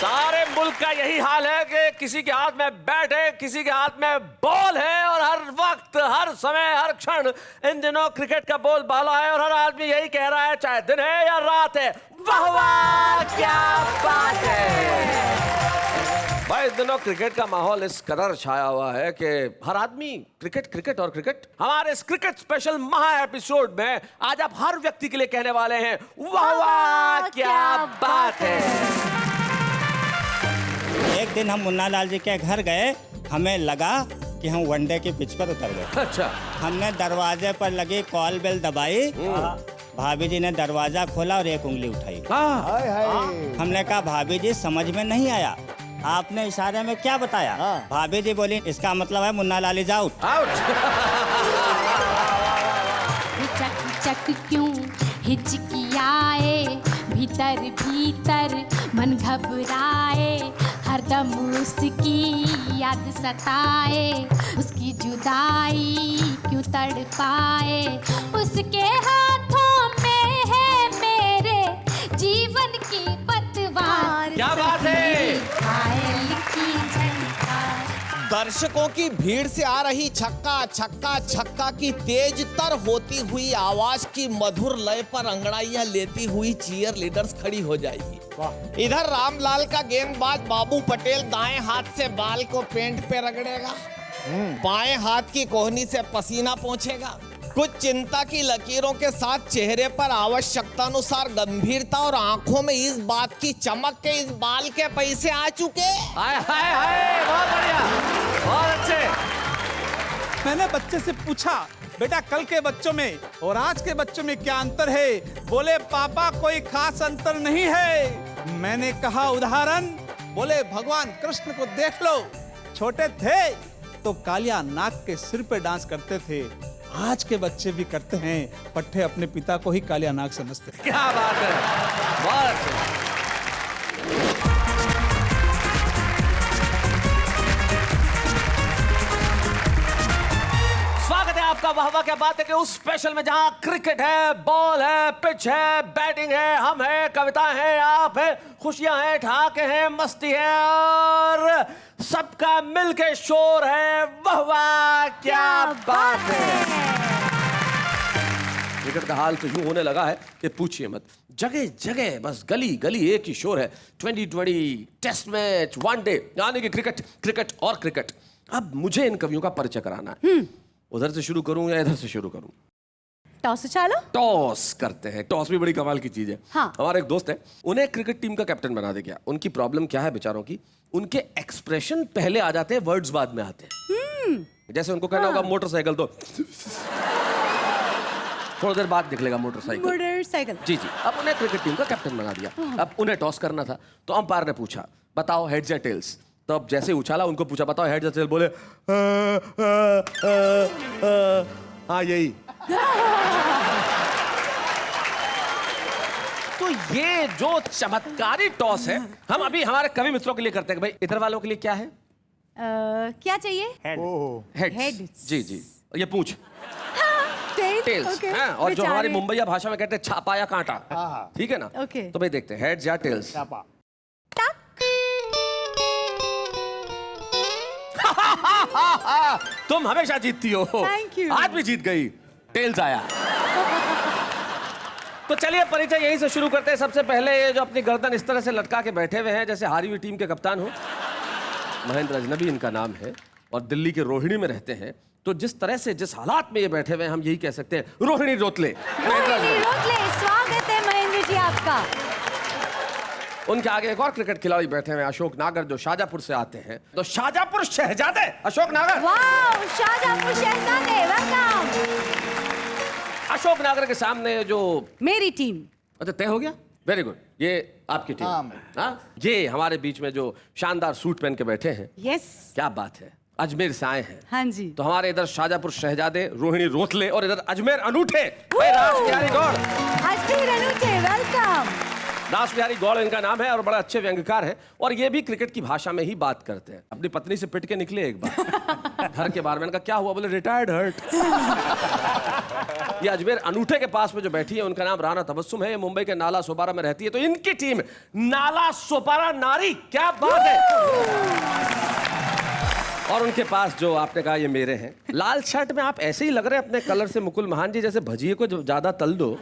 सारे मुल्क का यही हाल है कि किसी के हाथ में बैट है, किसी के हाथ में बॉल है और हर वक्त, हर समय, हर क्षण इन दिनों क्रिकेट का बोल बाला है और हर आदमी यही कह रहा है, चाहे दिन है या रात है, वाह वाह क्या बात है। भाई इस दिनों क्रिकेट का माहौल इस कदर छाया हुआ है कि हर आदमी क्रिकेट क्रिकेट और क्रिकेट। हमारे इस क्रिकेट स्पेशल महा एपिसोड में आज आप हर व्यक्ति के लिए कहने वाले हैं, वाह वाह क्या बात है। एक दिन हम मुन्ना लाल जी के घर गए, हमें लगा कि हम वनडे की पिच पर उतर गए। अच्छा। हमने दरवाजे पर लगी कॉल बेल दबाई, भाभी जी ने दरवाजा खोला और एक उंगली उठाई। हमने कहा भाभी जी समझ में नहीं आया, आपने इशारे में क्या बताया? भाभी जी बोली इसका मतलब है मुन्ना लाल इज आउट। चक चक क्यों हिचकियाए, भीतर भीतर मन घबराए, हरदम उसकी याद सताए, उसकी जुदाई क्यों तड़पाए, उसके हाथों में है मेरे जीवन की पतवार। क्या बात है। घायल की झनकार। दर्शकों की भीड़ से आ रही छक्का छक्का छक्का की तेज तर होती हुई आवाज की मधुर लय पर अंगड़ाइयां लेती हुई चीयर लीडर्स खड़ी हो जाएगी। इधर रामलाल का गेंदबाज बाबू पटेल दाएं हाथ से बाल को पेंट पे रगड़ेगा, बाएं हाथ की कोहनी से पसीना पोंछेगा, कुछ चिंता की लकीरों के साथ चेहरे पर आवश्यकतानुसार गंभीरता और आंखों में इस बात की चमक के इस बाल के पैसे आ चुके। हाय हाय हाय, बहुत बढ़िया, बहुत अच्छे। मैंने बच्चे से पूछा, बेटा कल के बच्चों में और आज के बच्चों में क्या अंतर है? बोले पापा कोई खास अंतर नहीं है। मैंने कहा उदाहरण? बोले भगवान कृष्ण को देख लो, छोटे थे तो कालिया नाग के सिर पे डांस करते थे, आज के बच्चे भी करते हैं, पट्टे अपने पिता को ही कालिया नाग समझते हैं। क्या बात है, बहुत अच्छे। स्वागत है आपका वाह वाह क्या बात है कि उस स्पेशल में जहां क्रिकेट है, बॉल है, पिच है, बैटिंग है, हम है, कविताएं हैं, आप है, खुशियां हैं, ठहाके हैं, मस्ती है और सबका मिलके शोर है, वाह वाह क्या बात है। क्रिकेट का हाल तो यूं होने लगा है कि पूछिए मत, जगह जगह बस गली गली एक ही शोर है, 2020 टेस्ट मैच, वनडे, यानी कि क्रिकेट क्रिकेट और क्रिकेट। अब मुझे इन कवियों का परिचय कराना है। उधर से शुरू करूं या इधर से शुरू करूं? टॉस उछालो। टॉस करते हैं। टॉस भी बड़ी कमाल की चीज है। हाँ। हमारे एक दोस्त है, उन्हें क्रिकेट टीम का कैप्टन बना दे गया। उनकी प्रॉब्लम क्या है बेचारों की, उनके एक्सप्रेशन पहले आ जाते हैं, वर्ड्स बाद में आते हैं। जैसे उनको कहना होगा मोटरसाइकिल, तो थोड़ी देर बाद निकलेगा मोटरसाइकिल। जी जी। अब उन्हें क्रिकेट टीम का कैप्टन बना दिया। अब उन्हें टॉस करना था, तो अंपायर ने पूछा बताओ हेड्स या टेल्स। तो अब जैसे उछाला, उनको पूछा बताओ हेड्स या टेल्स, बोले हाँ यही। तो ये जो चमत्कारी टॉस है, हम अभी हमारे कवि मित्रों के लिए करते हैं। भाई इधर वालों के लिए क्या है? क्या चाहिए? हेड्स। जी जी। और ये पूछ टेल्स। okay. और जो हमारी मुंबईया भाषा में कहते हैं छापा या कांटा, ठीक है ना? okay. तो भाई देखते हैं हेड्स या टेल्स। तुम हमेशा जीतती हो। Thank you. आज भी जीत गई, टेल्स आया। तो चलिए परिचय यहीं से शुरू करते हैं। सबसे पहले ये जो अपनी गर्दन इस तरह से लटका के बैठे हुए हैं जैसे हारी हुई टीम के कप्तान हो, महेंद्र अजनबी इनका नाम है और दिल्ली के रोहिणी में रहते हैं। तो जिस तरह से जिस हालात में ये बैठे हुए हैं, हम यही कह सकते हैं रोहिणी रोतले। रोहिणी रोतले, स्वागत है महेंद्र जी आपका। उनके आगे एक और क्रिकेट खिलाड़ी बैठे हैं, अशोक नागर, जो शाहजहांपुर से आते हैं। तो शाहजहांपुर शहजादे अशोक नागर। वाह, शाहजहांपुर शहजादे, वेलकम। अशोक नागर के सामने जो मेरी टीम। अच्छा, तय हो गया, वेरी गुड। ये आपकी टीम। हाँ, ये हमारे बीच में जो शानदार सूट पहन के बैठे हैं, यस, क्या बात है, अजमेर से आए हैं। हाँ जी। तो हमारे इधर शाहजहांपुर शहजादे रोहिणी रोतले और इधर अजमेर अनूठे रास बिहारी गौड़। अजमेर अनूठे, वेलकम। रास बिहारी गौड़ इनका नाम है और बड़ा अच्छे व्यंग्यकार है और ये भी क्रिकेट की भाषा में ही बात करते हैं। अपनी पत्नी से पिट के निकले एक बार घर के बाहर में, इनका क्या हुआ, बोले रिटायर्ड हर्ट। ये अजमेर अनूठे के पास में जो बैठी है उनका नाम राना तबस्सुम है। ये मुंबई के नाला सोपारा में रहती है। तो इनकी टीम नाला सोपारा नारी, क्या बात है। और उनके पास जो आपने कहा ये मेरे हैं। लाल शर्ट में आप ऐसे ही लग रहे हैं अपने कलर से मुकुल महान जी, जैसे भजिए को जब ज्यादा तल दो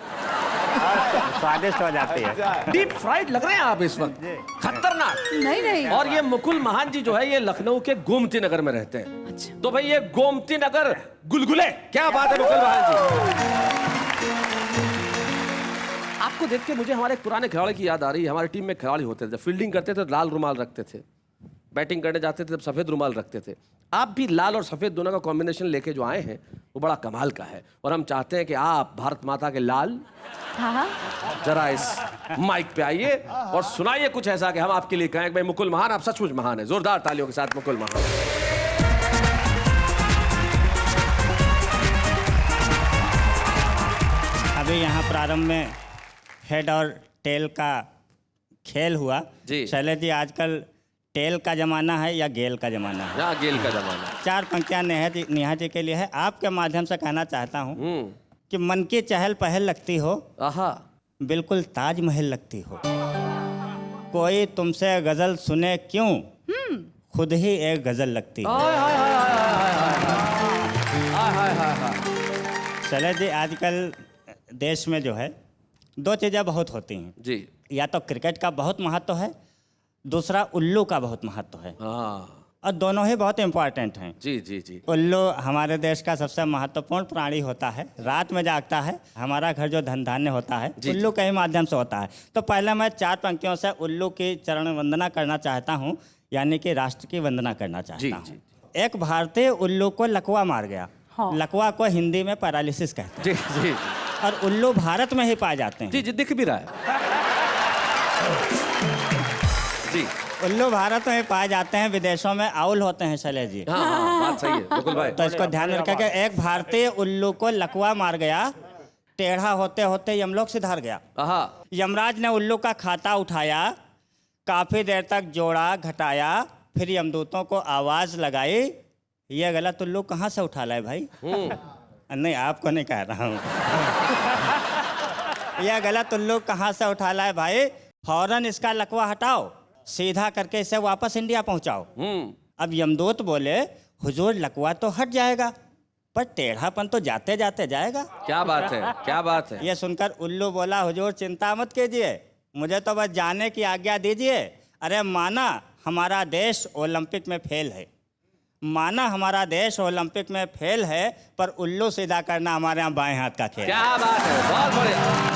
स्वादिष्ट हो जाती है। डीप फ्राइड लग रहे हैं आप इस वक्त, खतरनाक। नहीं नहीं। और ये मुकुल महान जी जो है ये लखनऊ के गोमती नगर में रहते हैं। अच्छा। तो भाई ये गोमती नगर गुलगुले, क्या बात है मुकुल महान जी। आपको देख के मुझे हमारे एक पुराने खिलाड़ी की याद आ रही है। हमारी टीम में खिलाड़ी होते थे, जब फील्डिंग करते थे तो लाल रुमाल रखते थे, बैटिंग करने जाते थे तब सफेद रुमाल रखते थे। आप भी लाल और सफेद दोनों का कॉम्बिनेशन लेके जो आए हैं वो बड़ा कमाल का है। और हम चाहते हैं कि आप भारत माता के लाल हाँ। जरा इस माइक पे आइए और सुनाइए कुछ ऐसा कि हम आपके लिए कहें कि भाई मुकुल महान, आप सचमुच महान है। जोरदार तालियों के साथ मुकुल महान। अभी यहाँ प्रारंभ में हेड और टेल का खेल हुआ। जी। शैलेश जी, आजकल टेल का जमाना है या गेल का जमाना है? यहाँ गेल का जमाना। 4 पंक्तियाँ नेहा जी के लिए है। आपके माध्यम से कहना चाहता हूँ कि मन की चहल पहल लगती हो, आहा, बिल्कुल ताजमहल लगती हो। कोई तुमसे गजल सुने क्यों, खुद ही एक गजल लगती हो। हाय हाय हाय हाय हाय हाय हाय हाय। शैलेश जी, आजकल देश में जो है 2 चीज़ें बहुत होती हैं। जी या तो क्रिकेट का बहुत महत्व है, दूसरा उल्लू का बहुत महत्व है। हाँ और दोनों ही बहुत इम्पोर्टेंट हैं। जी जी जी। उल्लू हमारे देश का सबसे महत्वपूर्ण प्राणी होता है, रात में जागता है। हमारा घर जो धन धान्य होता है उल्लू के ही माध्यम से होता है। तो पहले मैं 4 पंक्तियों से उल्लू की चरण वंदना करना चाहता हूँ, यानी कि राष्ट्र की वंदना करना चाहता हूँ। एक भारतीय उल्लू को लकवा मार गया। हाँ। लकवा को हिंदी में पैरालिसिस कहते हैं। जी जी और उल्लू भारत में ही पाए जाते हैं। जी जी, दिख भी रहा है। जी उल्लू भारत में पाए जाते हैं, विदेशों में आउल होते हैं। शैलेश जी, हाँ हाँ, बात सही है मुकुल भाई। तो इसको ध्यान में रखें कि एक भारतीय उल्लू को लकवा मार गया, टेढ़ा होते होते यमलोक सिधार गया। आहा, यमराज ने उल्लू का खाता उठाया, काफी देर तक जोड़ा घटाया, फिर यमदूतों को आवाज लगाई, ये गलत उल्लू कहाँ से उठा लाए भाई? नहीं, आपको नहीं कह रहा हूँ। यह गलत उल्लू कहाँ से उठा लाए भाई? फौरन इसका लकवा हटाओ, सीधा करके इसे वापस इंडिया पहुंचाओ। अब यमदूत बोले, हुजूर लकवा तो हट जाएगा, पर टेढ़ापन तो जाते जाते जाएगा। क्या बात है, क्या बात है। ये सुनकर उल्लू बोला, हुजूर चिंता मत कीजिए, मुझे तो बस जाने की आज्ञा दीजिए। अरे माना हमारा देश ओलंपिक में फेल है, माना हमारा देश ओलंपिक में फेल है, पर उल्लू सीधा करना हमारे यहाँ बाएं हाथ का खेल है। क्या बात है, बहुत बढ़िया,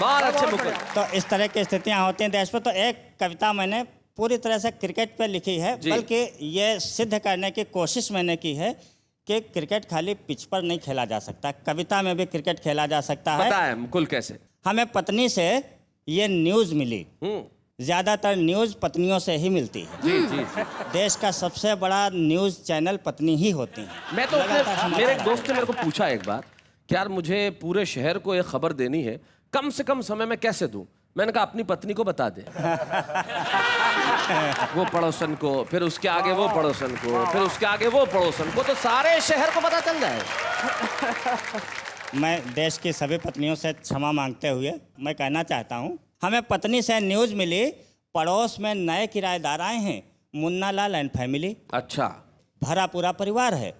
बहुत अच्छे मुकुल। तो इस तरह की स्थितियां होती हैं देश में। तो एक कविता मैंने पूरी तरह से क्रिकेट पे लिखी है, बल्कि ये सिद्ध करने की कोशिश मैंने की है कि क्रिकेट खाली पिच पर नहीं खेला जा सकता, कविता में भी क्रिकेट खेला जा सकता है। पता है मुकुल कैसे? हमें पत्नी से ये न्यूज़ मिली, ज्यादातर न्यूज़ पत्नियों से ही मिलती है। जी जी जी। देश का सबसे बड़ा न्यूज़ चैनल पत्नी ही होती है। मैं तो मेरे एक दोस्त ने मेरे को पूछा एक बार कि यार मुझे पूरे शहर को एक खबर देनी है, कम से कम समय में कैसे दूं? मैंने कहा अपनी पत्नी को बता दे। वो पड़ोसन को, फिर उसके आगे वो पड़ोसन को, फिर उसके आगे वो पड़ोसन को, तो सारे शहर को पता चल जाए। मैं देश की सभी पत्नियों से क्षमा मांगते हुए मैं कहना चाहता हूँ, हमें पत्नी से न्यूज़ मिली, पड़ोस में नए किराएदार आए हैं, मुन्ना लाल एंड फैमिली। अच्छा। भरा पूरा परिवार है,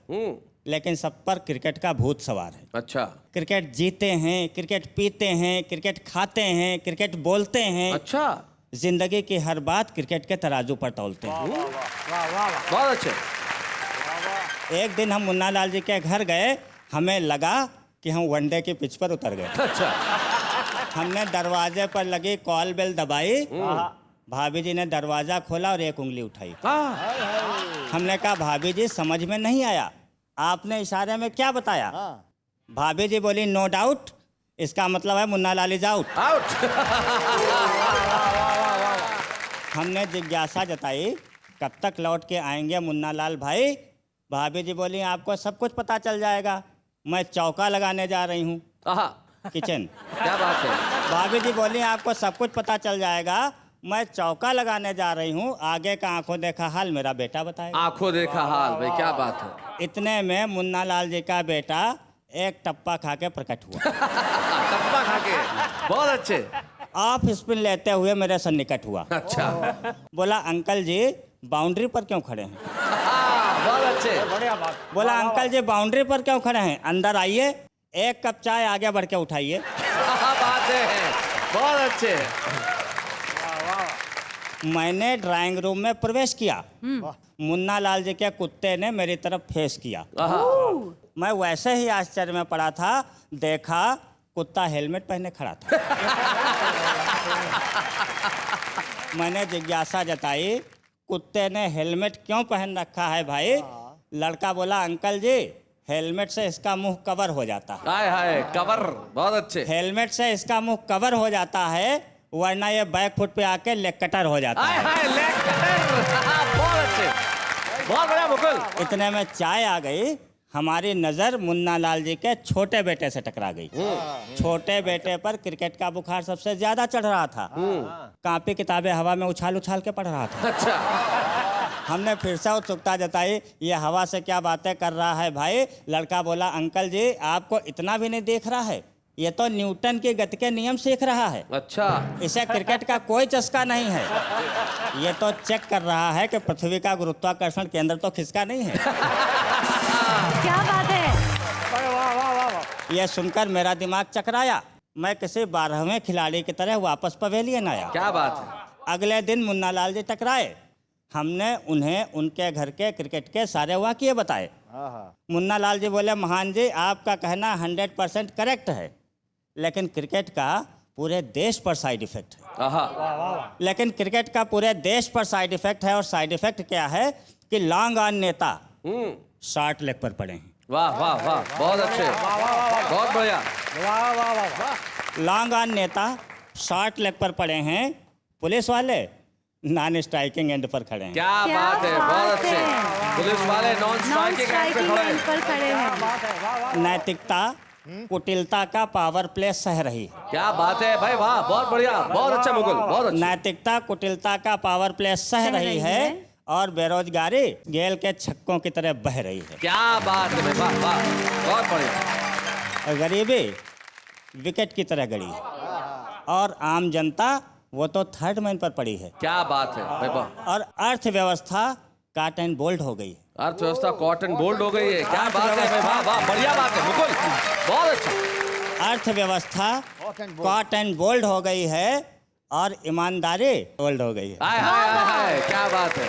लेकिन सब पर क्रिकेट का भूत सवार है। अच्छा। क्रिकेट जीते हैं, क्रिकेट पीते हैं, क्रिकेट खाते हैं, क्रिकेट बोलते हैं। अच्छा। जिंदगी की हर बात क्रिकेट के तराजू पर तौलते हैं। बहुत अच्छे। एक दिन हम मुन्ना लाल जी के घर गए, हमें लगा कि हम वनडे की पिच पर उतर गए। अच्छा। हमने दरवाजे पर लगी कॉल बेल दबाई, भाभी जी ने दरवाजा खोला और एक उंगली उठाई। हमने कहा, भाभी जी समझ में नहीं आया, आपने इशारे में क्या बताया? भाभी जी बोली, नो डाउट, इसका मतलब है मुन्ना लाल इज आउट। हमने जिज्ञासा जताई, कब तक लौट के आएंगे मुन्ना लाल भाई? भाभी जी बोली, आपको सब कुछ पता चल जाएगा, मैं चौका लगाने जा रही हूँ किचन। क्या बात है। भाभी जी बोली, आपको सब कुछ पता चल जाएगा, मैं चौका लगाने जा रही हूँ, आगे का आंखों देखा हाल मेरा बेटा बताएगा। आंखों देखा हाल, भाई क्या बात है। इतने में मुन्ना लाल जी का बेटा एक टप्पा खा के प्रकट हुआ। टप्पा खा के, बहुत अच्छे। ऑफ स्पिन लेते हुए मेरे से निकट हुआ। अच्छा, बोला अंकल जी बाउंड्री पर क्यों खड़े हैं? बहुत अच्छे। बोला अंकल जी बाउंड्री पर क्यों खड़े हैं, अंदर आइए, एक कप चाय आगे बढ़ के उठाइए। क्या बात है, बहुत अच्छे। मैंने ड्राइंग रूम में प्रवेश किया। मुन्ना लाल जी के कुत्ते ने मेरी तरफ फेस किया। मैं वैसे ही आश्चर्य में पड़ा था, देखा कुत्ता हेलमेट पहने खड़ा था। मैंने जिज्ञासा जताई, कुत्ते ने हेलमेट क्यों पहन रखा है भाई? लड़का बोला अंकल जी हेलमेट से इसका मुंह कवर हो जाता है। हाय हाय, कवर, बहुत अच्छे। हेलमेट से इसका मुंह कवर हो जाता है, वरना ये बैक फुट पे आके लेग कटर हो जाता हाय है। हाय, लेग कटर। बहुत अच्छे, बहुत बढ़िया मुकुल। इतने में चाय आ गई। हमारी नजर मुन्ना लाल जी के छोटे बेटे से टकरा गई। छोटे बेटे पर क्रिकेट का बुखार सबसे ज्यादा चढ़ रहा था। कॉपी किताबें हवा में उछाल उछाल के पढ़ रहा था। अच्छा, हमने फिर से उत्सुकता जताई, ये हवा से क्या बातें कर रहा है भाई? लड़का बोला अंकल जी आपको इतना भी नहीं देख रहा है, ये तो न्यूटन की गति के नियम सीख रहा है। अच्छा। इसे क्रिकेट का कोई चस्का नहीं है, ये तो चेक कर रहा है कि पृथ्वी का गुरुत्वाकर्षण केंद्र तो खिसका नहीं है। क्या बात है। यह सुनकर मेरा दिमाग चकराया। मैं किसी 12वें खिलाड़ी की तरह वापस पवेलियन आया। क्या बात है। अगले दिन मुन्ना लाल जी टकराए। हमने उन्हें उनके घर के क्रिकेट के सारे वाक़ये बताए। मुन्ना लाल जी बोले महान जी आपका कहना 100% करेक्ट है, लेकिन क्रिकेट का पूरे देश पर साइड इफेक्ट है। लेकिन क्रिकेट का पूरे देश पर साइड इफेक्ट है, और साइड इफेक्ट क्या है कि लॉन्ग ऑन नेता शॉर्ट लेग पर पड़े हैं। वाह वाह वाह, बहुत अच्छे, बहुत बढ़िया। लॉन्ग ऑन नेता शॉर्ट लेग पर पड़े हैं, पुलिस वाले नॉन स्ट्राइकिंग एंड पर खड़े हैं। क्या बात है, बहुत अच्छे। पुलिस वाले नॉन नॉन स्ट्राइकिंग एंड पे स्ट्राइकिंग खड़े एंड हैं। पर खड़े हैं। नैतिकता कुटिलता का पावर प्ले सह रही है। क्या बात है भाई, वाह, बहुत बढ़िया, बहुत अच्छा मुकुल, बहुत अच्छा। नैतिकता कुटिलता का पावर प्ले सह रही है, और बेरोजगारी गेल के छक्कों की तरह बह रही है। क्या बात है भाई, वाह वाह, बहुत बढ़िया। और गरीबी विकेट की तरह गड़ी है, और आम जनता वो तो थर्ड मैन पर पड़ी है। क्या बात है भाई, वाह। और अर्थव्यवस्था काट एंड बोल्ड हो गई है। अर्थव्यवस्था कॉटन बोल्ड हो गई है। क्या बात है भाई, वाह वाह, बढ़िया बात है मुकुल, बहुत अच्छा। अर्थव्यवस्था कॉट एंड बोल्ड हो गई है, और ईमानदारी बोल्ड हो गई है। हाय हाय हाय हाय, क्या बात है।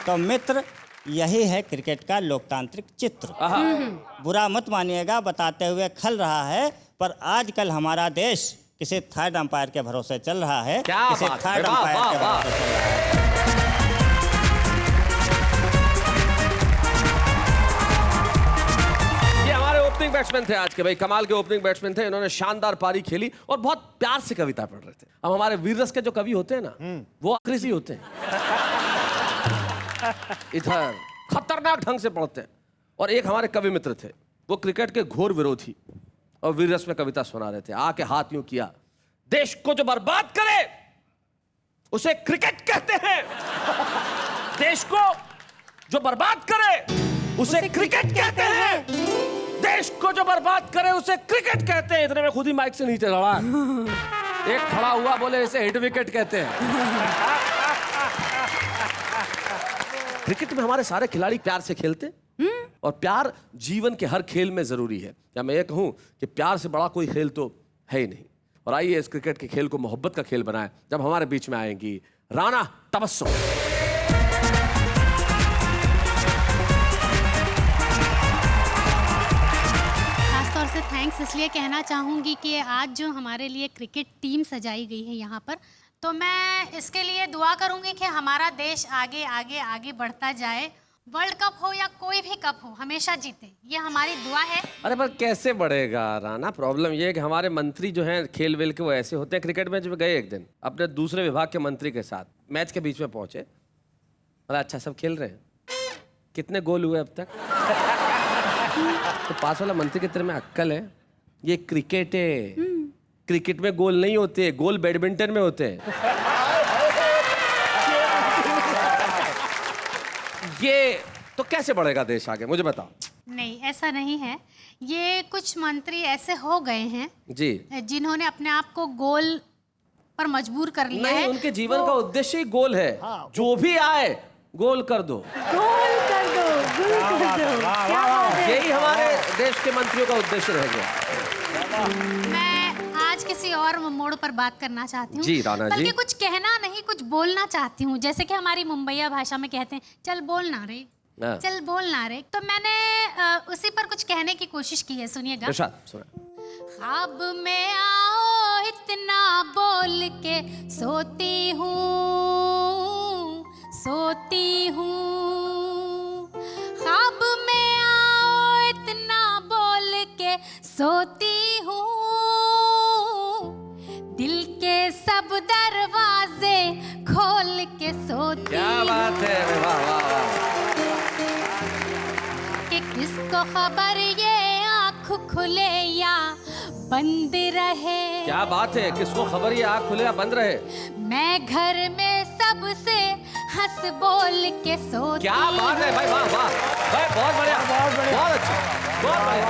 तो मित्र यही है क्रिकेट का लोकतांत्रिक चित्र। बुरा मत मानिएगा बताते हुए खल रहा है, पर आजकल हमारा देश किसी थर्ड अंपायर के भरोसे चल रहा है। क्या किसी बात है, थर्ड वाह, अंपायर वाह, के वाह। भरोसे चल रहा है। ये हमारे ओपनिंग बैट्समैन थे आज के, भाई कमाल के ओपनिंग बैट्समैन थे। इन्होंने शानदार पारी खेली और बहुत प्यार से कविता पढ़ रहे थे। अब हमारे वीर रस के जो कवि होते हैं ना, वो अक्रिसी होते हैं। इधर खतरनाक ढंग से पढ़ते हैं। और एक हमारे कवि मित्र थे, वो क्रिकेट के घोर विरोधी, और वीर रस में कविता सुना रहे थे। आके हाथ यूं किया, देश को जो बर्बाद करे उसे क्रिकेट कहते हैं, देश को जो बर्बाद करे उसे क्रिकेट कहते हैं, देश को जो बर्बाद करे उसे क्रिकेट कहते हैं। इतने में खुद ही माइक से नीचे लड़ा। एक खड़ा हुआ, बोले इसे हिट विकेट कहते हैं। क्रिकेट में हमारे सारे खिलाड़ी प्यार से खेलते, और प्यार जीवन के हर खेल में जरूरी है। या मैं ये कहूं कि प्यार से बड़ा कोई खेल तो है ही नहीं। और आइए इस क्रिकेट के खेल को मोहब्बत का खेल बनाएं, जब हमारे बीच में आएंगी राना तबस्सुम। खासतौर से थैंक्स इसलिए कहना चाहूँगी कि आज जो हमारे लिए क्रिकेट टीम सजाई गई है यहाँ पर, तो मैं इसके लिए दुआ करूँगी कि हमारा देश आगे आगे आगे बढ़ता जाए। वर्ल्ड कप हो या कोई भी कप हो, हमेशा जीते, ये हमारी दुआ है। अरे पर कैसे बढ़ेगा राना? प्रॉब्लम ये है कि हमारे मंत्री जो हैं खेल वेल के वो ऐसे होते हैं। क्रिकेट मैच में गए एक दिन अपने दूसरे विभाग के मंत्री के साथ, मैच के बीच में पहुंचे, बोला अच्छा सब खेल रहे हैं, कितने गोल हुए अब तक? तो पास वाला मंत्री के तेरे में अक्ल है? ये क्रिकेट है, क्रिकेट में गोल नहीं होते, गोल बैडमिंटन में होते हैं। ये तो कैसे बढ़ेगा देश आगे, मुझे बताओ। नहीं, ऐसा नहीं है। ये कुछ मंत्री ऐसे हो गए हैं जी जिन्होंने अपने आप को गोल पर मजबूर कर लिया नहीं, है। उनके जीवन का उद्देश्य ही गोल है। जो भी आए गोल कर दो, गोल कर दो, गोल कर दो। क्या बात है। यही हमारे देश के मंत्रियों का उद्देश्य रह गया। मैं आज किसी और मोड़ पर बात करना चाहती हूँ। जी, राणा जी। बल्कि कुछ कहना नहीं, कुछ बोलना चाहती हूँ। जैसे कि हमारी मुंबईया भाषा में कहते हैं, चल बोल ना रे, हाँ। चल बोल ना रे। तो मैंने उसी पर कुछ कहने की कोशिश की है, सुनिएगा। इरशाद, सुना। ख्वाब में आओ इतना बोल के सोती हूँ, सोती हूँ। ख्वाब में आओ इतना बोल के सोती हूँ। दिल के सब दरवाजे खोल के सोती क्या बात है, वाह वाह वाह। कि किसको खबर ये आँख खुले या बंद रहे। क्या बात है, किसको खबर ये आँख खुले या बंद रहे। मैं घर में सबसे हंस बोल के सोती। क्या बात है भाई, वाह वाह भाई, बहुत बढ़िया, बहुत अच्छा, बहुत बढ़िया।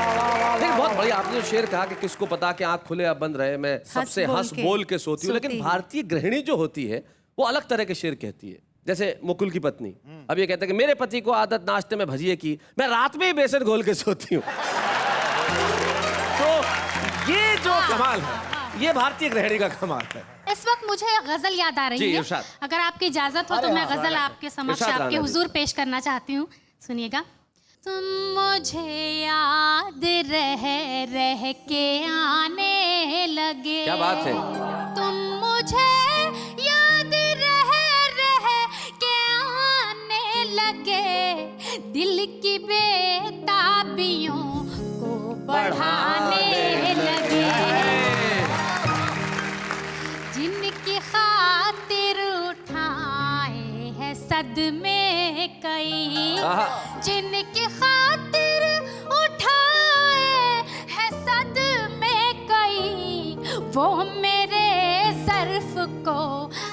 नहीं, बहुत बढ़िया। आपने जो शेर कहा कि किसको पता कि आँख खुले या बंद रहे, मैं सबसे हंस बोल के सोती हूँ। लेकिन भारतीय गृहिणी जो होती है वो अलग तरह के शेर कहती है। जैसे मुकुल की पत्नी अब ये कहते हैं कि मेरे पति को आदत नाश्ते में भजिए की, मैं रात में ही बेसन घोल के सोती हूँ। तो ये जो कमाल है, ये भारतीय गृहिणी का कमाल है। इस वक्त मुझे गजल याद आ रही जी, है। इरशाद। अगर आपकी इजाजत हो तो मैं गजल आपके समक्ष, इरशाद आपके राणा जी। हुजूर पेश करना चाहती हूँ। सुनिएगा। तुम मुझे याद रह के आने लगे। क्या बात है। तुम मुझे याद रह के आने लगे। दिल की बेताबियों को बढ़ाने लगे। जिनकी खातिर उठाए हैं सदमे कई, जिनकी खातिर उठाए हैं सदमे कई, वो मेरे सर्फ को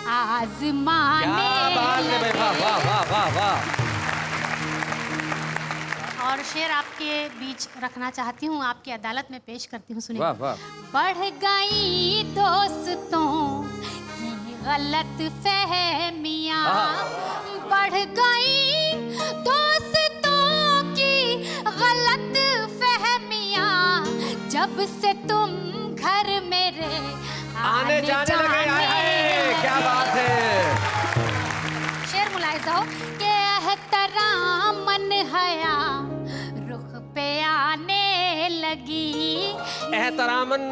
आजमाने लगे। वाह वाह वाह वाह वाह। और शेर आपके बीच रखना चाहती हूँ, आपकी अदालत में पेश करती हूँ। सुनिए। वाह वाह। बढ़ गई दोस्तों की गलत फहमियाँ, बढ़ गई दोस्तों की गलत फहमियाँ, जब से तुम घर मेरे आने जाने लगे। आए, क्या बात है। शेर मुलाहिजा हो कि एहतरामन हया रुख पे आने लगी। एहतरामन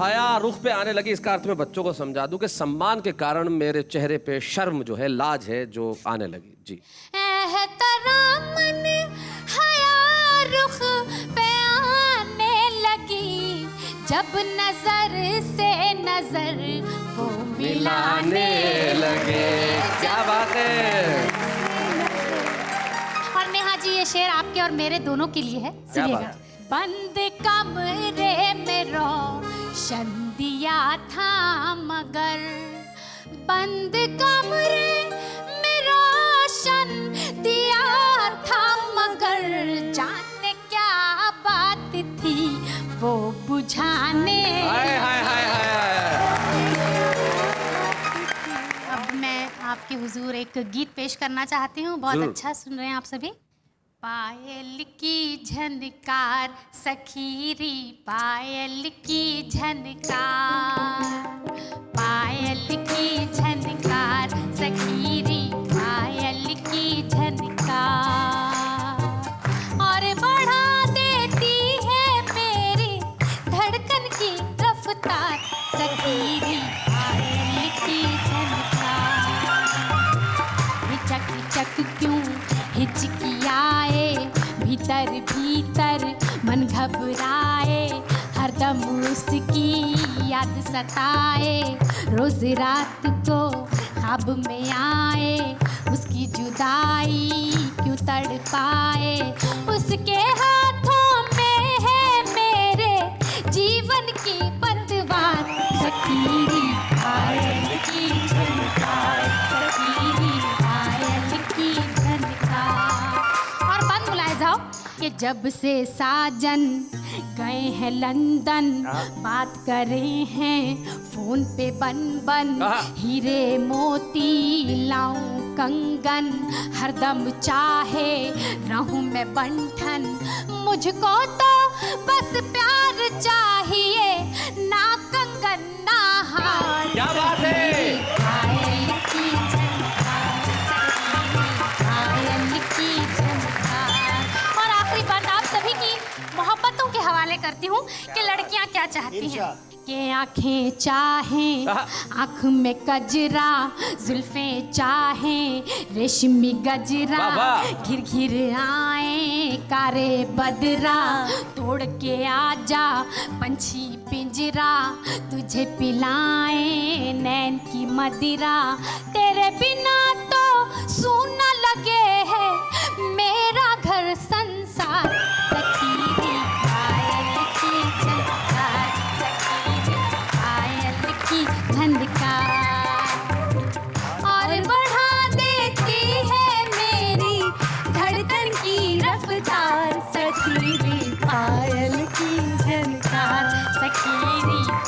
हया रुख पे आने लगी, इसका अर्थ मैं बच्चों को समझा दूं कि सम्मान के कारण मेरे चेहरे पे शर्म जो है, लाज है, जो आने लगी। जी। एहतरामन हया रुख पे आने लगी, जब नजर से नजर वो मिलाने लगे। क्या बात है। और नेहा जी, ये शेर आपके और मेरे दोनों के लिए है। क्या सुनिएगा। बात? बंद कमरे में रोशन दिया था मगर, बंद कमरे में रोशन दिया था मगर, जाने क्या बात थी वो बुझाने। हाय हाय हाय हाय। अब मैं आपके हुजूर एक गीत पेश करना चाहती हूँ। बहुत जरूर। अच्छा सुन रहे हैं आप सभी। पायल की झनकार सखीरी, पायल की झनकार, पायल की झनकार सखीरी, पायल की झनकार, और बढ़ा देती है मेरी धड़कन की रफ्तार, सखीरी पायल की झनकार। हिचक हिचक क्यों हिचकियाए, भीतर भीतर मन घबराए, हरदम उसकी याद सताए, रोज रात को ख्वाब में आए, उसकी जुदाई क्यों तड़पाए, उसके हाथों में है मेरे जीवन की पतवार, सखीरी पायल की झनकार, सखीरी पायल की झनकार। और बंद मुलाहिजा हो, ये जब से साजन गए हैं लंदन, बात करे हैं फोन पे बन बन, हीरे मोती लाऊं कंगन, हरदम चाहे रहूं मैं बंठन, मुझको तो बस प्यार चाहिए, ना कंगन ना हार। क्या बात है? पायल की झनकार, पायल की झनकार। और आखिरी बात आप सभी की मोहब्बतों के हवाले करती हूँ कि लड़कियाँ क्या चाहती हैं। कि आंखें चाहें आँख में कजरा, जुल्फें चाहें रेशमी गजरा, घिर घिर आए कारे बदरा, तोड़ के आजा पंछी पिंजरा, तुझे पिलाए नैन की मदिरा, तेरे बिना तो सूना लगे है मेरा घर संसार। सखी पायल की झनकार, सखी पायल की झनकार, और बढ़ा देती है मेरी धड़कन की रफ्तार। सखी पायल की झनकार, सखी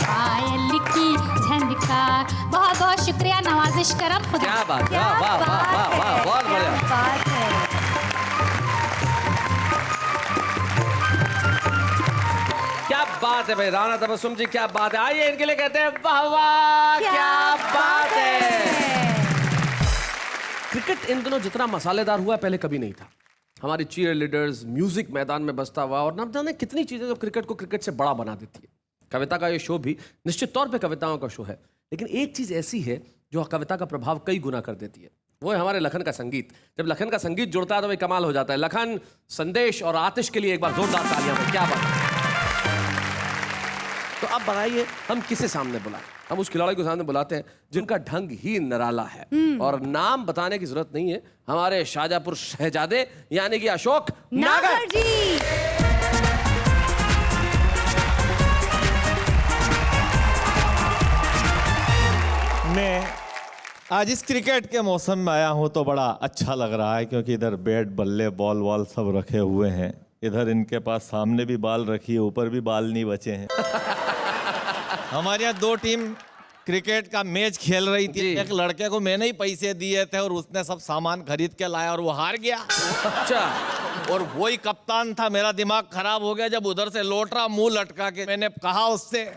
पायल की झनकार। बहुत बहुत शुक्रिया, नवाजिश करम, खुदा। क्या बात, वाह वाह वाह वाह वाह, बहुत बढ़िया। बात है। क्या बात है भाई, राणा तबस्सुम जी, क्या बात है। आइए इनके लिए कहते हैं वाह वाह, क्या बात है। क्रिकेट इन दिनों जितना मसालेदार हुआ है पहले कभी नहीं था। हमारी चीयर लीडर्स, म्यूजिक मैदान में बसता हुआ, और न जाने कितनी चीजें जो क्रिकेट को क्रिकेट से बड़ा बना देती है। कविता का ये शो भी निश्चित तौर पे कविताओं का शो है, लेकिन एक चीज ऐसी है जो कविता का प्रभाव कई गुना कर देती है, वो है हमारे लखन का संगीत। जब लखन का संगीत जुड़ता है तो भाई कमाल हो जाता है। लखन, संदेश और आतिश के लिए एक बार जोरदार तालियां हो। क्या बात। तो अब बताइए हम किसे सामने बुलाएं? हम उस खिलाड़ी को सामने बुलाते हैं जिनका ढंग ही निराला है, और नाम बताने की जरूरत नहीं है, हमारे शाहजहांपुर शहजादे यानी कि अशोक नागर जी। मैं आज इस क्रिकेट के मौसम में आया हूं तो बड़ा अच्छा लग रहा है, क्योंकि इधर बैट बल्ले बॉल वॉल सब रखे हुए हैं। इधर इनके पास सामने भी बाल रखी है, ऊपर भी बाल नहीं बचे हैं। हमारे यहाँ दो टीम क्रिकेट का मैच खेल रही थी। एक लड़के को मैंने ही पैसे दिए थे और उसने सब सामान खरीद के लाया और वो हार गया। अच्छा, और वही कप्तान था। मेरा दिमाग खराब हो गया जब उधर से लौट रहा मुंह लटका के। मैंने कहा उससे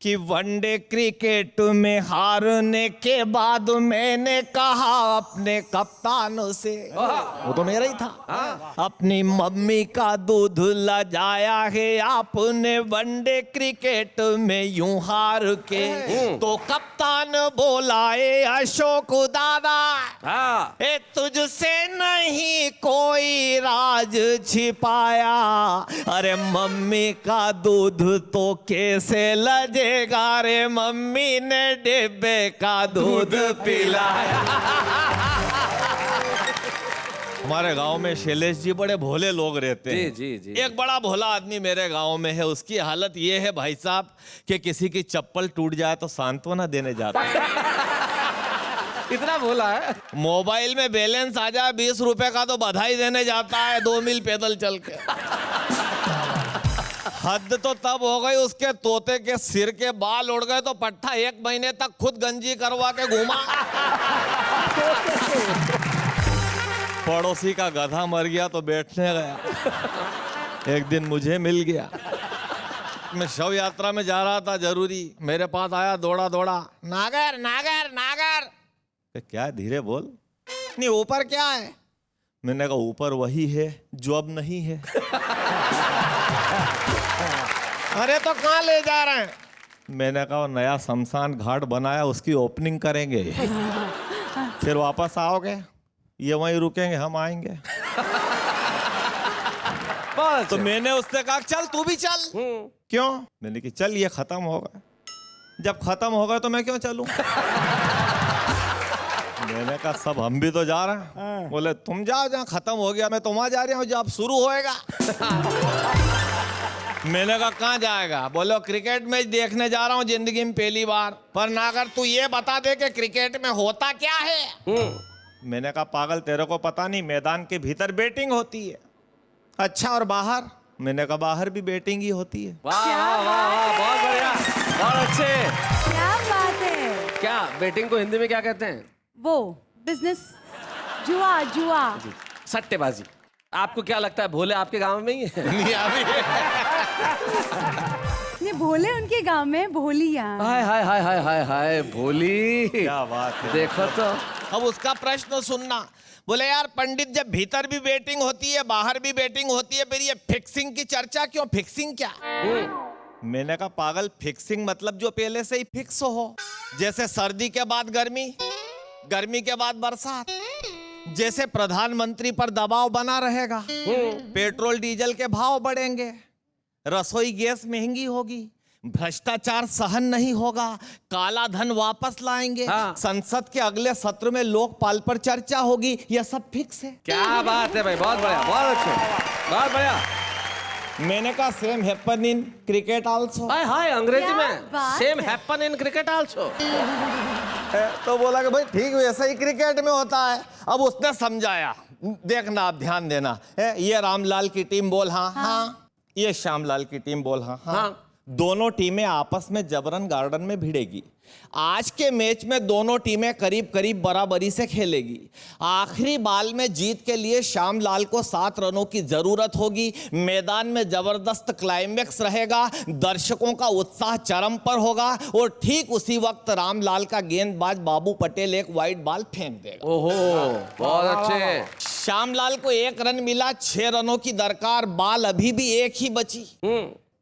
कि वनडे क्रिकेट में हारने के बाद मैंने कहा अपने कप्तान से, वो तो मेरा ही था, अपनी मम्मी का दूध लजाया है आपने वनडे क्रिकेट में यूं हार के। तो कप्तान बोलाए अशोक दादा, ए तुझसे नहीं कोई राज छिपाया, अरे मम्मी का दूध तो कैसे लजे रे, मम्मी ने डिब्बे का दूध पिलाया। हमारे गांव में शैलेश जी बड़े भोले लोग रहते हैं। जी, जी, जी। एक बड़ा भोला आदमी मेरे गांव में है। उसकी हालत ये है भाई साहब कि किसी की चप्पल टूट जाए तो सांत्वना देने जाता है। इतना भोला है। मोबाइल में बैलेंस आ जाए 20 रुपए का तो बधाई देने जाता है 2 मील पैदल चल के। हद तो तब हो गई उसके तोते के सिर के बाल उड़ गए तो पट्टा 1 महीने तक खुद गंजी करवा के घूमा। पड़ोसी का गधा मर गया तो बैठने गया। एक दिन मुझे मिल गया, मैं शव यात्रा में जा रहा था जरूरी, मेरे पास आया दौड़ा दौड़ा, नागर नागर नागर। क्या धीरे बोल, नहीं ऊपर क्या है? मैंने कहा ऊपर वही है जो अब नहीं है। अरे तो कहाँ ले जा रहे हैं? मैंने कहा नया शमशान घाट बनाया उसकी ओपनिंग करेंगे, फिर वापस आओगे, ये वहीं रुकेंगे, हम आएंगे। तो मैंने उससे कहा चल तू भी चल। क्यों? मैंने कहा चल ये खत्म होगा, जब खत्म होगा तो मैं क्यों चलूं? मैंने कहा सब हम भी तो जा रहे हैं। बोले तुम जाओ जहाँ खत्म हो गया, मैं तो वहां जा रहा हूँ जब शुरू होएगा। मैंने कहा कहाँ जाएगा? बोलो क्रिकेट मैच देखने जा रहा हूँ जिंदगी में पहली बार। पर ना अगर तू ये बता दे कि क्रिकेट में होता क्या है। मैंने कहा पागल तेरे को पता नहीं, मैदान के भीतर बैटिंग होती है। अच्छा और बाहर? मैंने कहा बाहर भी बैटिंग ही होती है। वाह वाह वाह वाह, बहुत बढ़िया, बहुत अच्छे। क्या बात है। क्या बैटिंग को हिंदी में क्या कहते हैं? वो बिजनेस, जुआ जुआ। सट्टेबाजी। आपको क्या लगता है भोले आपके गांव में ही है? ये भोले उनके गांव में, भोली यहाँ। हाय हाय हाय हाय हाय हाय भोली, क्या बात है। देखो तो। अब उसका प्रश्न सुनना। बोले यार पंडित, जब भीतर भी बैटिंग होती है बाहर भी बैटिंग होती है, फिर ये फिक्सिंग की चर्चा क्यों? फिक्सिंग क्या? मैंने कहा पागल, फिक्सिंग मतलब जो पहले से ही फिक्स हो। जैसे सर्दी के बाद गर्मी, गर्मी के बाद बरसात। जैसे प्रधानमंत्री पर दबाव बना रहेगा, पेट्रोल डीजल के भाव बढ़ेंगे, रसोई गैस महंगी होगी, भ्रष्टाचार सहन नहीं होगा, काला धन वापस लाएंगे, हाँ। संसद के अगले सत्र में लोकपाल पर चर्चा होगी, यह सब फिक्स है। क्या बात है भाई, बहुत बढ़िया, बहुत अच्छे, बहुत बढ़िया। मैंने कहा same happen in cricket also. हाय हाय, अंग्रेजी क्या में बात same happen in cricket also. तो बोला कि भाई ठीक वैसा ही क्रिकेट में होता है। अब उसने समझाया, देखना आप ध्यान देना। ये रामलाल की टीम बोल हाँ, ये श्यामलाल की टीम बोल हाँ। दोनों टीमें आपस में जबरन गार्डन में भिड़ेगी। आज के मैच में दोनों टीमें करीब करीब बराबरी से खेलेगी। आखिरी बॉल में जीत के लिए श्यामलाल को 7 रनों की जरूरत होगी। मैदान में जबरदस्त क्लाइमेक्स रहेगा, दर्शकों का उत्साह चरम पर होगा, और ठीक उसी वक्त रामलाल का गेंदबाज बाबू पटेल एक वाइड बॉल फेंक देगा। ओहो, बहुत अच्छे। श्यामलाल को 1 रन मिला, 6 रनों की दरकार, बॉल अभी भी एक ही बची।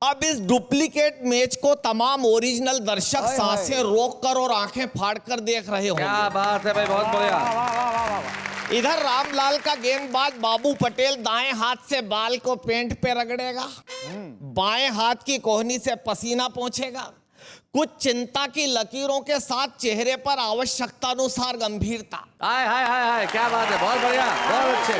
अब इस डुप्लीकेट मैच को तमाम ओरिजिनल दर्शक सांसें रोककर और आंखें फाड़कर देख रहे होंगे। क्या बात है भाई, बहुत बढ़िया। इधर रामलाल का गेंदबाज बाबू पटेल दाएं हाथ से बाल को पेंट पे रगड़ेगा, बाएं हाथ की कोहनी से पसीना पोंछेगा, कुछ चिंता की लकीरों के साथ चेहरे पर आवश्यकतानुसार गंभीरता। हाय हाय हाय हाय, क्या बात है, बहुत बढ़िया, बहुत अच्छे।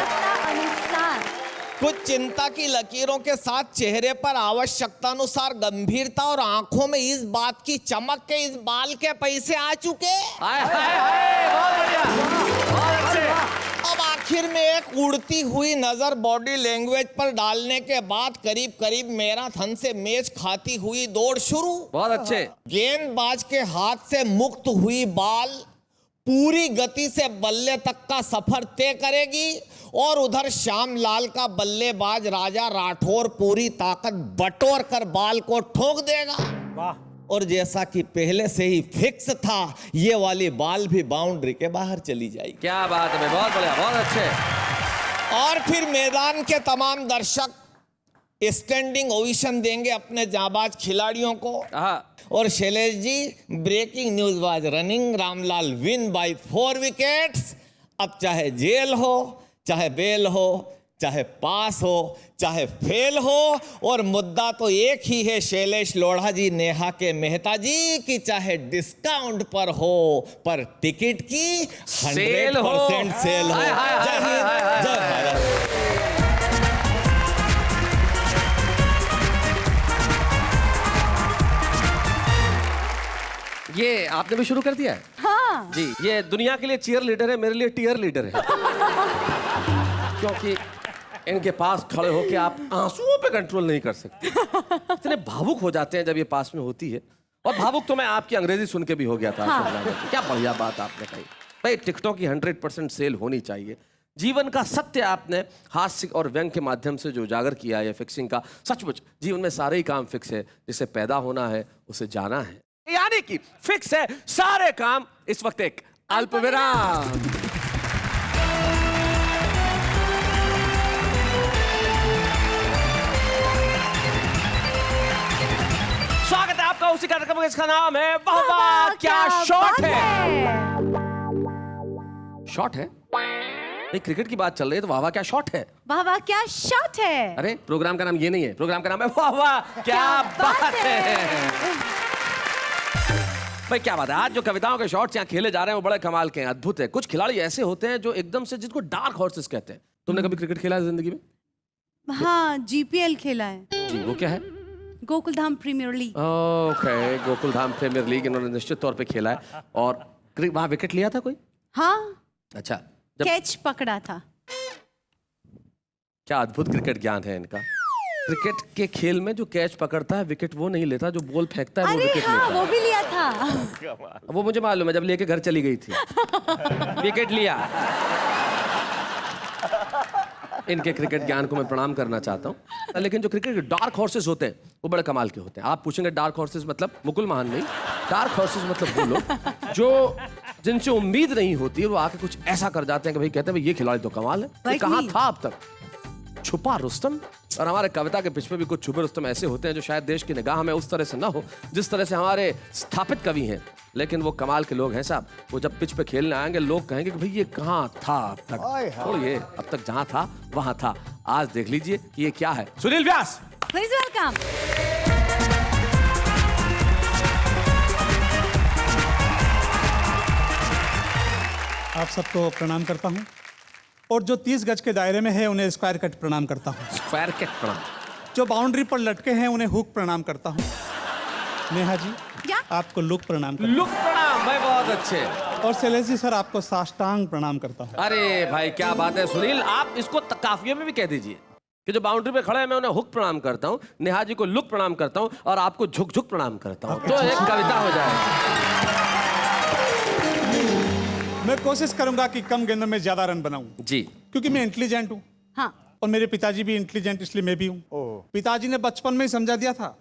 अनुसार कुछ चिंता की लकीरों के साथ चेहरे पर आवश्यकतानुसार गंभीरता, और आंखों में इस बात की चमक के इस बाल के पैसे आ चुके। हाय हाय हाय, बहुत बढ़िया, बहुत अच्छे। अब आखिर में एक उड़ती हुई नजर बॉडी लैंग्वेज पर डालने के बाद करीब करीब मैराथन से मैच खाती हुई दौड़ शुरू। बहुत अच्छे। गेंदबाज के हाथ से मुक्त हुई बॉल पूरी गति से बल्ले तक का सफर तय करेगी, और उधर श्यामलाल का बल्लेबाज राजा राठौर पूरी ताकत बटोर कर बॉल को ठोक देगा। वाह। और जैसा कि पहले से ही फिक्स था, ये वाली बॉल भी बाउंड्री के बाहर चली जाएगी। क्या बात है, बहुत बढ़िया, बहुत अच्छे। और फिर मैदान के तमाम दर्शक स्टैंडिंग ओवेशन देंगे अपने जाबाज खिलाड़ियों को। और Shailesh ji, breaking news was running, Ramlal win by 4 wickets. अब चाहे जेल हो, चाहे बेल हो, चाहे पास हो, चाहे फेल हो, और मुद्दा तो एक ही है शैलेश लोढ़ा जी, नेहा के मेहता जी, कि चाहे डिस्काउंट पर हो, पर टिकट की 100% सेल हो। जय हिंद, जय भारत। ये आपने भी शुरू कर दिया है? हाँ जी, ये दुनिया के लिए चीयर लीडर है, मेरे लिए टीयर लीडर है। क्योंकि इनके पास खड़े होके आप आंसुओं पे कंट्रोल नहीं कर सकते, इतने भावुक हो जाते हैं जब ये पास में होती है। और भावुक तो मैं आपकी अंग्रेजी सुन के भी हो गया था। हाँ। क्या बढ़िया बात आपने कही भाई, टिकटों की 100% सेल होनी चाहिए। जीवन का सत्य आपने हास्य और व्यंग के माध्यम से जो उजागर किया है फिक्सिंग का, सचमुच जीवन में सारे ही काम फिक्स है, जिसे पैदा होना है उसे जाना है, यानी कि फिक्स है सारे काम। इस वक्त एक अल्प विराम। स्वागत है आपका उसी कार्यक्रम, इसका नाम है वाह वाह क्या शॉट है। शॉट है नहीं, क्रिकेट की बात चल रही है तो वाह वाह क्या शॉट है। वाह वाह क्या शॉट है। अरे प्रोग्राम का नाम ये नहीं है, प्रोग्राम का नाम है वाह वाह क्या बात है। भाई क्या बात है, आज जो कविताओं के शॉट्स यहाँ खेले जा रहे हैं वो बड़े कमाल के हैं, अद्भुत है। कुछ खिलाड़ी ऐसे होते हैं जो एकदम से, जिनको डार्क हॉर्सेस कहते हैं। तुमने कभी क्रिकेट खेला है जिंदगी में? हाँ, जीपीएल खेला है जी, वो क्या है? Gokuldham premier league. Okay, Gokuldham premier league इन्होंने निश्चित तौर पे खेला है। और वहाँ विकेट लिया था कोई? हाँ, अच्छा, कैच पकड़ा था। क्या अद्भुत क्रिकेट ज्ञान है इनका। क्रिकेट के खेल में जो कैच पकड़ता है विकेट वो नहीं लेता, जो बॉल फेंकता है वो अरे विकेट हाँ, लेता वो भी लिया था। है। वो मुझे मालूम है, जब लेके घर चली गई थी विकेट लिया। इनके क्रिकेट ज्ञान को मैं प्रणाम करना चाहता हूँ। लेकिन जो क्रिकेट के डार्क हॉर्सेस होते हैं वो बड़े कमाल के होते हैं। आप पूछेंगे डार्क हॉर्सेस मतलब मुकुल महान नहीं, डार्क हॉर्सेस मतलब वो लोग जो जिनसे उम्मीद नहीं होती है, वो आके कुछ ऐसा कर जाते हैं कि भाई कहते हैं भाई ये खिलाड़ी तो कमाल है, ये कहाँ था अब तक। छुपा रुस्तम। और हमारे कविता के पिछ पे भी कुछ छुपे रुस्तम ऐसे होते हैं जो शायद देश की निगाह में उस तरह से ना हो जिस तरह से हमारे स्थापित कवि हैं, लेकिन वो कमाल के लोग हैं साहब। वो जब पिच पे खेलने आएंगे लोग कहेंगे कि भाई ये कहाँ था अब तक, छोड़िए अब तक जहाँ था वहां था। आज देख लीजिए कि ये क्या है। सुनील व्यास, प्लीज वेलकम। आप सबको प्रणाम करता हूँ, और जो 30 गज के दायरे में है उन्हें स्क्वायर कट प्रणाम करता हूँ। स्क्वायर कट प्रणाम। जो बाउंड्री पर लटके हैं उन्हें हुक प्रणाम करता हूँ। नेहा जी, क्या? आपको लुक प्रणाम करता लुक प्रणाम भाई, बहुत अच्छे। हूँ। और शैलेश जी सर, आपको साष्टांग प्रणाम करता हूँ। अरे भाई क्या बात है सुनील, आप इसको काफिये में भी कह दीजिए कि जो बाउंड्री पे खड़े हैं मैं उन्हें हुक प्रणाम करता हूँ, नेहा जी को लुक प्रणाम करता हूँ, और आपको झुक झुक प्रणाम करता हूँ, तो एक कविता हो जाएगी। मैं कोशिश करूंगा कि कम गेंदों में ज्यादा रन बनाऊं, जी। क्योंकि मैं इंटेलिजेंट हूँ। हाँ, और मेरे पिताजी भी इंटेलिजेंट, इसलिए मैं भी हूँ। पिताजी ने बचपन में ही समझा दिया था,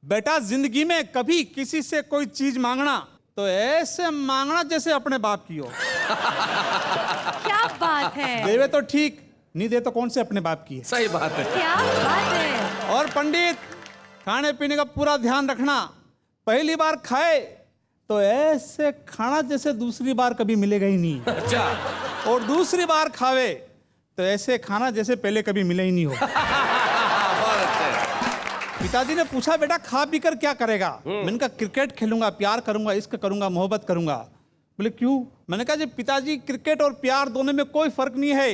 बेटा जिंदगी में कभी किसी से कोई चीज मांगना तो ऐसे मांगना जैसे अपने बाप की हो। क्या बात है, देवे तो ठीक, नहीं दे तो कौन से अपने बाप की है। सही बात है। क्या बात है। और पंडित, खाने पीने का पूरा ध्यान रखना। पहली बार खाए तो ऐसे खाना जैसे दूसरी बार कभी मिलेगा ही नहीं। अच्छा। और दूसरी बार खावे तो ऐसे खाना जैसे पहले कभी मिला ही नहीं हो। बहुत अच्छे। पिताजी ने पूछा, बेटा खा पी कर क्या करेगा? मैंने कहा क्रिकेट खेलूंगा, प्यार करूंगा, इश्क करूंगा, मोहब्बत करूंगा। बोले क्यों? मैंने कहा जी पिताजी, क्रिकेट और प्यार दोनों में कोई फर्क नहीं है,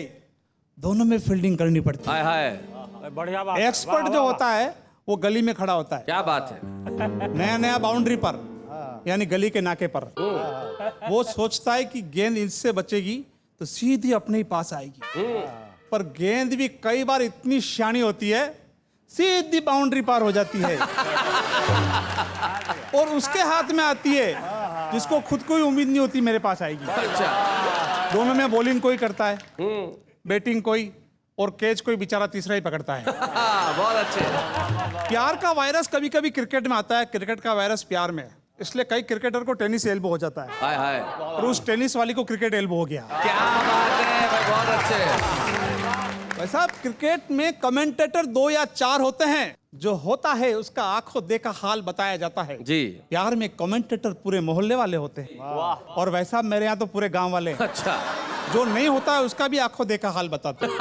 दोनों में फील्डिंग करनी पड़ती हाय हाय, बढ़िया बात। है। एक्सपर्ट जो होता है वो गली में खड़ा होता है, क्या बात है। नया नया बाउंड्री पर, यानी गली के नाके पर। वो सोचता है कि गेंद इससे बचेगी तो सीधी अपने ही पास आएगी, पर गेंद भी कई बार इतनी शानी होती है सीधी बाउंड्री पार हो जाती है और उसके हाथ में आती है जिसको खुद को ही उम्मीद नहीं होती मेरे पास आएगी। अच्छा। दोनों में बॉलिंग कोई करता है, बैटिंग कोई, और कैच कोई बेचारा तीसरा ही पकड़ता है। बहुत अच्छे। प्यार का वायरस कभी कभी क्रिकेट में आता है, क्रिकेट का वायरस प्यार में, इसलिए कई क्रिकेटर को टेनिस एल्बो हो जाता है। हाय हाय, और उस टेनिस वाली को क्रिकेट एल्बो हो गया। क्या बात है भाई, बहुत अच्छे। वैसा क्रिकेट में कमेंटेटर 2 या 4 होते हैं, जो होता है उसका आंखों देखा हाल बताया जाता है। जी। प्यार में कमेंटेटर पूरे मोहल्ले वाले होते हैं, और वैसा मेरे यहाँ तो पूरे गांव वाले हैं। अच्छा, जो नहीं होता है उसका भी आंखों देखा हाल बताते हैं।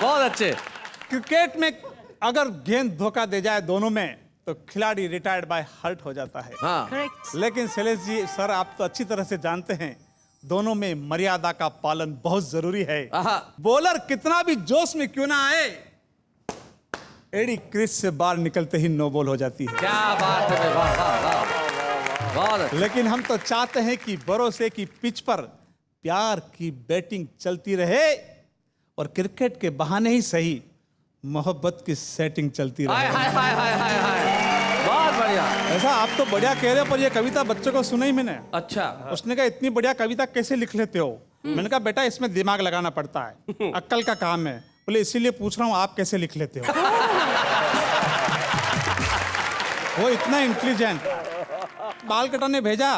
बहुत अच्छे। क्रिकेट में अगर गेंद धोखा दे जाए दोनों में तो खिलाड़ी रिटायर्ड बाय हर्ट हो जाता है। हाँ। करेक्ट। लेकिन शैलेश जी सर, आप तो अच्छी तरह से जानते हैं दोनों में मर्यादा का पालन बहुत जरूरी है। आहा। बॉलर कितना भी जोश में क्यों ना आए, एडी क्रीज से बाहर निकलते ही नो बॉल हो जाती है। क्या बात है भाई, वाह वाह वाह, बहुत अच्छे। लेकिन हम तो चाहते हैं कि भरोसे की पिच पर प्यार की बैटिंग चलती रहे, और क्रिकेट के बहाने ही सही मोहब्बत की सेटिंग चलती हाय रहे। हाय हाय हाय हाय हाय, बहुत बढ़िया। ऐसा आप तो बढ़िया कह रहे हो, पर ये कविता बच्चे को सुनाई मैंने। अच्छा। उसने कहा इतनी बढ़िया कविता कैसे लिख लेते हो? मैंने कहा बेटा इसमें दिमाग लगाना पड़ता है, अक्कल का काम है। बोले इसीलिए पूछ रहा हूँ आप कैसे लिख लेते हो? वो इतना इंटेलिजेंट, बाल कटाने भेजा,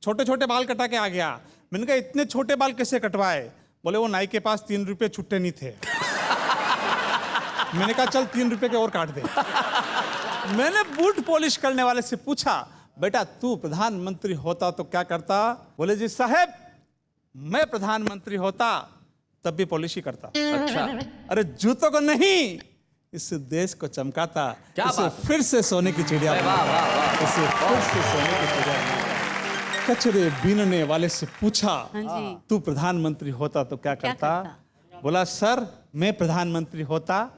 छोटे छोटे बाल कटा के आ गया। मैंने कहा इतने छोटे बाल कैसे कटवाए? बोले वो नाई के पास 3 रुपए छुट्टे नहीं थे। मैंने कहा चल 3 रुपए के और काट दे। मैंने बूट पॉलिश करने वाले से पूछा, बेटा तू प्रधानमंत्री होता तो क्या करता? बोले जी साहब, मैं प्रधानमंत्री होता तब भी पॉलिश ही करता। अच्छा। अरे जूतों को नहीं, इस देश को चमकाता। क्या इसे बात? फिर से सोने की चिड़िया वाह बनाता। वाह वाह। इसे फिर से सोने की चिड़िया बनाता। कचरे बीनने वाले से पूछा, हाँ जी। तू प्रधानमंत्री होता तो क्या करता? बोला सर, मैं प्रधानमंत्री होता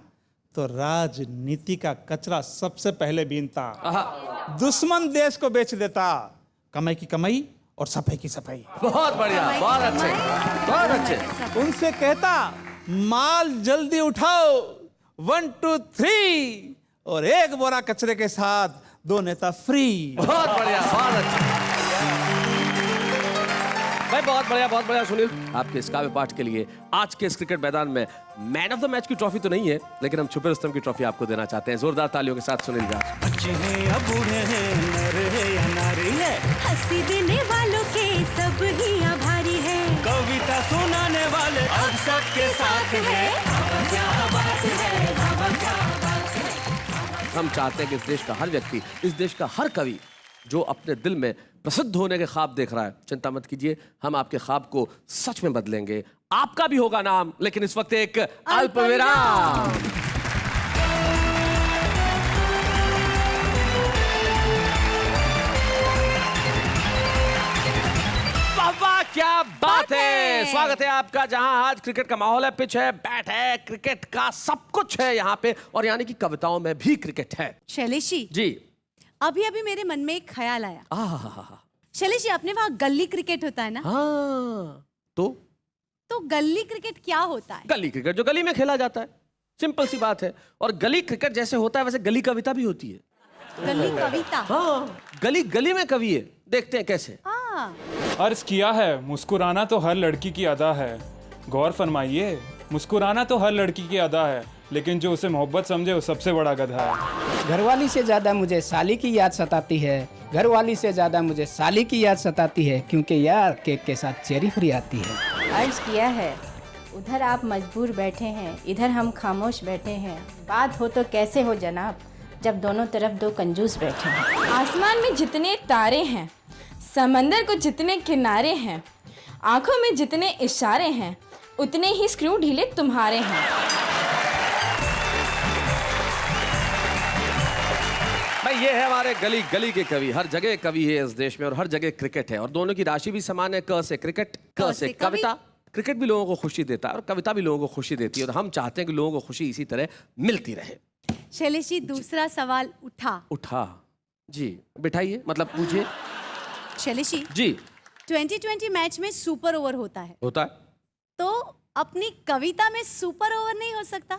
तो राजनीति का कचरा सबसे पहले बीनता, आहा, दुश्मन देश को बेच देता, कमाई की कमाई और सफाई की सफाई। बहुत बढ़िया, बहुत अच्छे, बहुत अच्छे। उनसे कहता माल जल्दी उठाओ, 1 2 3, और एक बोरा कचरे के साथ 2 नेता फ्री। बहुत बढ़िया, बहुत अच्छा भाई, बहुत बढ़िया सुनील। आपके इस काव्य पाठ के लिए आज के इस क्रिकेट मैदान में मैन ऑफ द मैच की ट्रॉफी तो नहीं है, लेकिन हम छुपे रुस्तम की ट्रॉफी आपको देना चाहते हैं। जोरदार तालियों के साथ सुनील व्यास। बच्चे हैं या बूढ़े हैं, नर है या नारी है, हंसी देने वालों के सब ही आभारी है, कविता सुनाने वाले अब सबके साथ है। हम चाहते हैं कि इस देश का हर व्यक्ति, इस देश का हर कवि जो अपने दिल में प्रसिद्ध होने के ख्वाब देख रहा है, चिंता मत कीजिए, हम आपके ख्वाब को सच में बदलेंगे। आपका भी होगा नाम, लेकिन इस वक्त एक अल्पविराम। वाह, क्या बात है। स्वागत है आपका, जहां आज क्रिकेट का माहौल है, पिच है, बैट है, क्रिकेट का सब कुछ है यहाँ पे, और यानी कि कविताओं में भी क्रिकेट है। शैलेश जी, अभी अभी मेरे मन में एक ख्याल आया। शैलेश जी, अपने वहाँ गली क्रिकेट होता है ना? हाँ, तो गली क्रिकेट क्या होता है? गली क्रिकेट जो गली में खेला जाता है, सिंपल सी बात है। और गली क्रिकेट जैसे होता है वैसे गली कविता भी होती है। गली कविता? हाँ, गली गली में कवि है, देखते हैं कैसे। अर्ज किया है, मुस्कुराना तो हर लड़की की अदा है। गौर फरमाइए, मुस्कुराना तो हर लड़की की अदा है, लेकिन जो उसे मोहब्बत समझे वो सबसे बड़ा गधा है। घरवाली से ज़्यादा मुझे साली की याद सताती है, घरवाली से ज़्यादा मुझे साली की याद सताती है, क्योंकि यार केक के साथ चेरी फ्री आती है। अर्ज किया है, उधर आप मजबूर बैठे हैं, इधर हम खामोश बैठे हैं। बात हो तो कैसे हो जनाब, जब दोनों तरफ दो कंजूस बैठे हैं। आसमान में जितने तारे हैं, समंदर को जितने किनारे हैं, आंखों में जितने इशारे हैं, उतने ही स्क्रू ढीले तुम्हारे हैं। भाई ये है हमारे गली गली के कवि। हर जगह कवि है इस देश में, और हर जगह क्रिकेट है, और दोनों की राशि भी समान है। क से क्रिकेट, क से कविता। क्रिकेट भी लोगों को खुशी देता है और कविता भी लोगों को खुशी देती है, और हम चाहते हैं कि लोगों को खुशी इसी तरह मिलती रहे। शैलेश जी, दूसरा सवाल उठा जी, बिठाइए, मतलब पूछिए। शैलेश जी, 2020 मैच में सुपर ओवर होता है, तो अपनी कविता में सुपर ओवर नहीं हो सकता?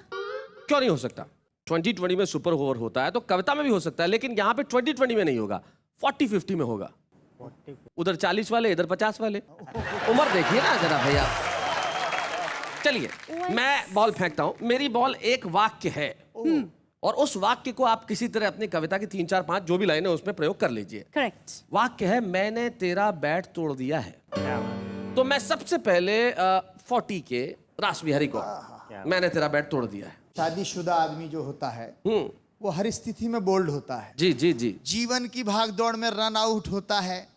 क्यों नहीं हो सकता? 2020 में सुपर ओवर होता है तो कविता में भी हो सकता है, लेकिन यहाँ पे 2020 में नहीं होगा, 40-50 में होगा। उधर 40 वाले, इधर 50 वाले। उम्र देखिए ना जरा भैया। चलिए, मैं बॉल फेंकता हूँ। मेरी बॉल एक वाक्य है, और उस वाक्य को आप किसी तरह अपनी कविता की 3 4 5 जो भी लाइनें उसमें प्रयोग कर लीजिए। करेक्ट। वाक्य है, मैंने तेरा बैट तोड़ दिया है। तो मैं सबसे पहले 40 के रास बिहारी को, मैंने तेरा बैट तोड़ दिया है। शादीशुदा आदमी जो होता है वो हर स्थिति में बोल्ड होता है। जी जी जी। जीवन की भागदौड़ में रन आउट होता है,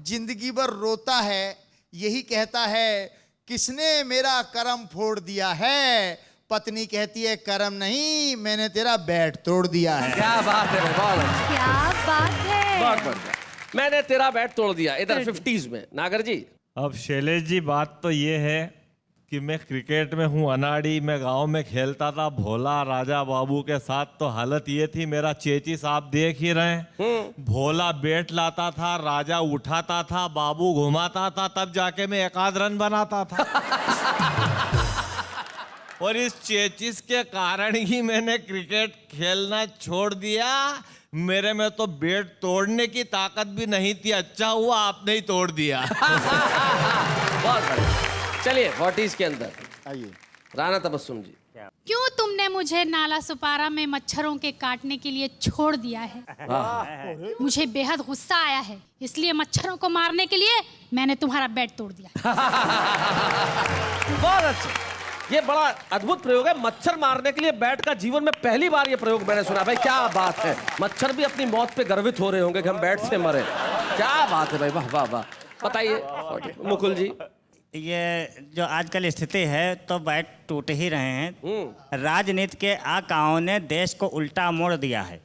जिंदगी भर रोता है, यही कहता है किसने मेरा करम फोड़ दिया है। पत्नी कहती है करम नहीं, मैंने तेरा बैट तोड़ दिया है। क्या बात है, बहुत अच्छा, क्या बात है, बहुत बढ़िया। मैंने तेरा बैट तोड़ दिया, इधर 50s में। नागर जी। अब शैलेश जी, बात तो ये है कि मैं क्रिकेट में हूँ अनाड़ी। मैं गांव में खेलता था भोला राजा बाबू के साथ, तो हालत ये थी, मेरा चेचिस आप देख ही रहे हैं। भोला बैट लाता था, राजा उठाता था, बाबू घुमाता था, तब जाके मैं 1 रन बनाता था। और इस चेचिस के कारण ही मैंने क्रिकेट खेलना छोड़ दिया। मेरे में तो बैट तोड़ने की ताकत भी नहीं थी, अच्छा हुआ आपने ही तोड़ दिया। बहुत बढ़िया। चलिए 40s के अंदर आइए, राणा तबस्सुम जी। क्यों तुमने मुझे नाला सुपारा में मच्छरों के काटने के लिए छोड़ दिया है? मुझे बेहद गुस्सा आया है, इसलिए मच्छरों को मारने के लिए मैंने तुम्हारा बैट तोड़ दिया। बहुत अच्छा, ये बड़ा अद्भुत प्रयोग है। मच्छर मारने के लिए बैट का जीवन में पहली बार ये प्रयोग मैंने सुना। भाई क्या बात है, मच्छर भी अपनी मौत पे गर्वित हो रहे होंगे कि हम बैट से मरे। क्या बात है भाई, वाह वाह वाह। बताइए मुकुल जी। ये जो आजकल स्थिति है तो बैट टूट ही रहे हैं। राजनीति के आकाओं ने देश को उल्टा मोड़ दिया है।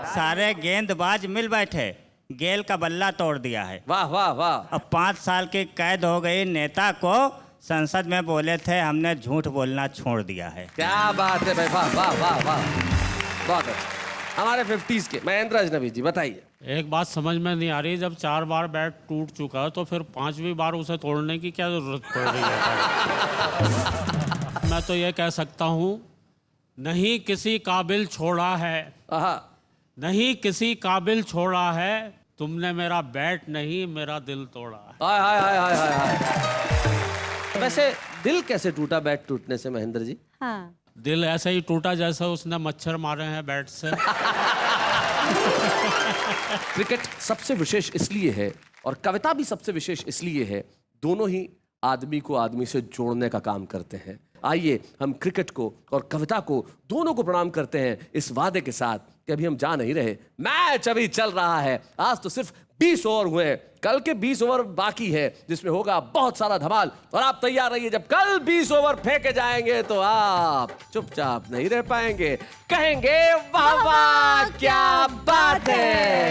सारे गेंदबाज मिल बैठे, गेल का बल्ला तोड़ दिया है। वाह वाह वाह। अब 5 साल की कैद हो गई नेता को, संसद में बोले थे हमने झूठ बोलना छोड़ दिया है। क्या बात है भाई, वाह वाह वाह वाह, बहुत अच्छा। हमारे 50s के महेंद्र अजनबी जी, बताइए। एक बात समझ में नहीं आ रही, जब 4 बार बैट टूट चुका है तो फिर 5वीं बार उसे तोड़ने की क्या जरूरत पड़ रही है? मैं तो ये कह सकता हूँ, नहीं किसी काबिल छोड़ा है, नहीं किसी काबिल छोड़ा है, तुमने मेरा बैट नहीं मेरा दिल तोड़ा है। हाय हाय हाय हाय हाय हाय। वैसे दिल कैसे टूटा बैट टूटने से महेंद्र जी? हाँ दिल ऐसे ही टूटा जैसे उसने मच्छर मारे हैं बैट से। क्रिकेट सबसे विशेष इसलिए है और कविता भी सबसे विशेष इसलिए है, दोनों ही आदमी को आदमी से जोड़ने का काम करते हैं। आइए हम क्रिकेट को और कविता को दोनों को प्रणाम करते हैं इस वादे के साथ कि अभी हम जा नहीं रहे, मैच अभी चल रहा है। आज तो सिर्फ 20 ओवर हुए हैं, कल के 20 ओवर बाकी है जिसमें होगा बहुत सारा धमाल। और आप तैयार रहिए, जब कल 20 ओवर फेंके जाएंगे तो आप चुपचाप नहीं रह पाएंगे, कहेंगे वाह वाह क्या बात है।